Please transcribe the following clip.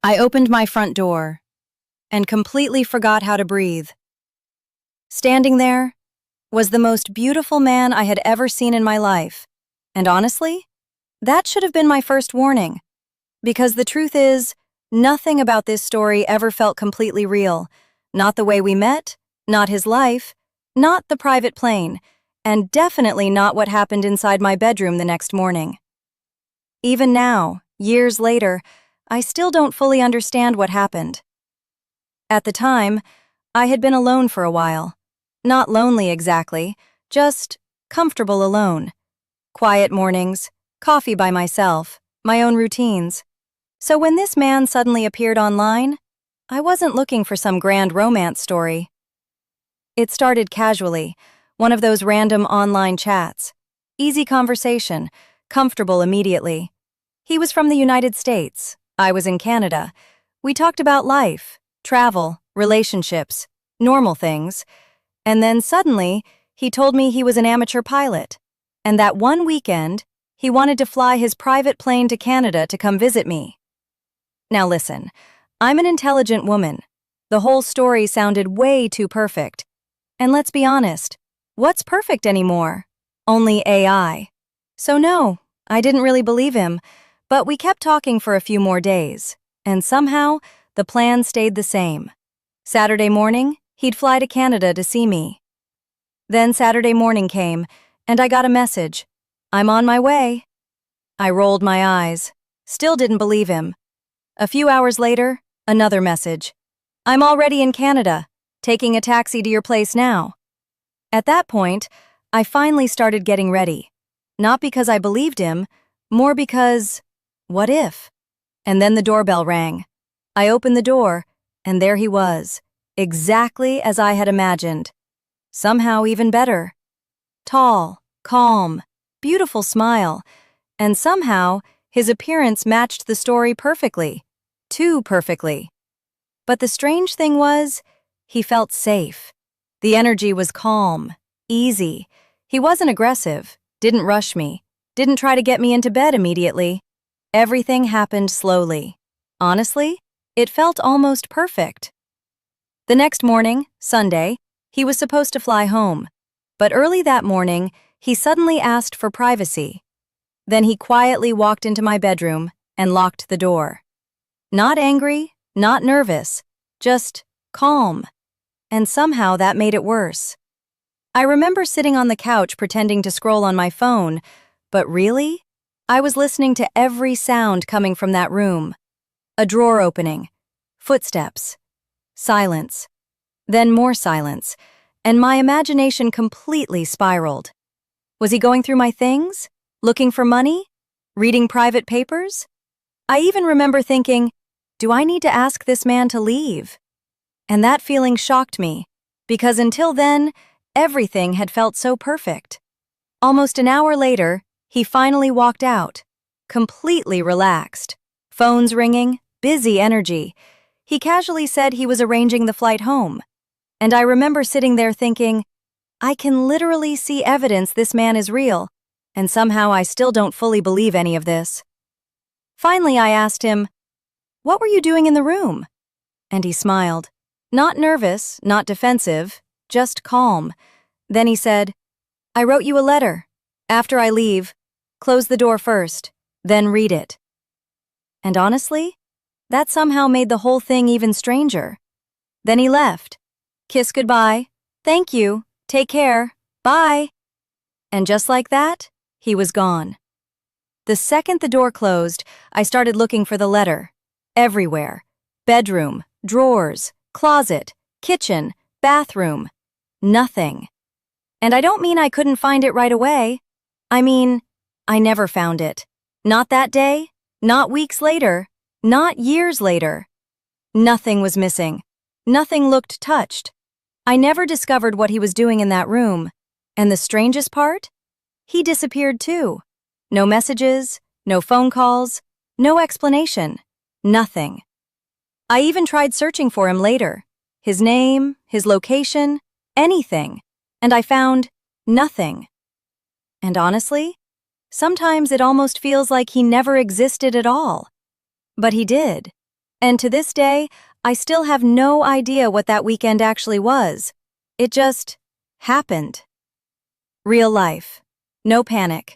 I opened my front door and completely forgot how to breathe. Standing there was the most beautiful man I had ever seen in my life. And honestly, that should have been my first warning. Because the truth is, nothing about this story ever felt completely real. Not the way we met, not his life, not the private plane, and definitely not what happened inside my bedroom the next morning. Even now, years later, I still don't fully understand what happened. At the time, I had been alone for a while. Not lonely exactly, just comfortable alone. Quiet mornings, coffee by myself, my own routines. So when this man suddenly appeared online, I wasn't looking for some grand romance story. It started casually, one of those random online chats. Easy conversation, comfortable immediately. He was from the United States. I was in Canada. We talked about life, travel, relationships, normal things. And then suddenly, he told me he was an amateur pilot. And that one weekend, he wanted to fly his private plane to Canada to come visit me. Now listen, I'm an intelligent woman. The whole story sounded way too perfect. And let's be honest, what's perfect anymore? Only AI. So no, I didn't really believe him, but we kept talking for a few more days, and somehow, the plan stayed the same. Saturday morning, he'd fly to Canada to see me. Then Saturday morning came, and I got a message. I'm on my way. I rolled my eyes. Still didn't believe him. A few hours later, another message. I'm already in Canada, taking a taxi to your place now. At that point, I finally started getting ready. Not because I believed him, more because, what if? And then the doorbell rang. I opened the door, and there he was, exactly as I had imagined. Somehow even better. Tall, calm, beautiful smile, and somehow his appearance matched the story perfectly. Too perfectly. But the strange thing was, he felt safe. The energy was calm, easy. He wasn't aggressive, didn't rush me, didn't try to get me into bed immediately. Everything happened slowly. Honestly, it felt almost perfect. The next morning, Sunday, he was supposed to fly home. But early that morning, he suddenly asked for privacy. Then he quietly walked into my bedroom and locked the door. Not angry, not nervous, just calm. And somehow that made it worse. I remember sitting on the couch pretending to scroll on my phone, but really, I was listening to every sound coming from that room. A drawer opening, footsteps, silence, then more silence, and my imagination completely spiraled. Was he going through my things? Looking for money? Reading private papers? I even remember thinking, do I need to ask this man to leave? And that feeling shocked me, because until then, everything had felt so perfect. Almost an hour later, he finally walked out, completely relaxed. Phones ringing, busy energy. He casually said he was arranging the flight home. And I remember sitting there thinking, I can literally see evidence this man is real, and somehow I still don't fully believe any of this. Finally, I asked him, what were you doing in the room? And he smiled. Not nervous, not defensive, just calm. Then he said, I wrote you a letter. After I leave, close the door first, then read it. And honestly, that somehow made the whole thing even stranger. Then he left. Kiss goodbye. Thank you. Take care. Bye. And just like that, he was gone. The second the door closed, I started looking for the letter. Everywhere. Bedroom, drawers, closet, kitchen, bathroom. Nothing. And I don't mean I couldn't find it right away. I mean, I never found it. Not that day, not weeks later, not years later. Nothing was missing. Nothing looked touched. I never discovered what he was doing in that room. And the strangest part? He disappeared too. No messages, no phone calls, no explanation. Nothing. I even tried searching for him later. His name, his location, anything. And I found nothing. And honestly, sometimes it almost feels like he never existed at all. But he did. And to this day, I still have no idea what that weekend actually was. It just happened. Real life. No panic.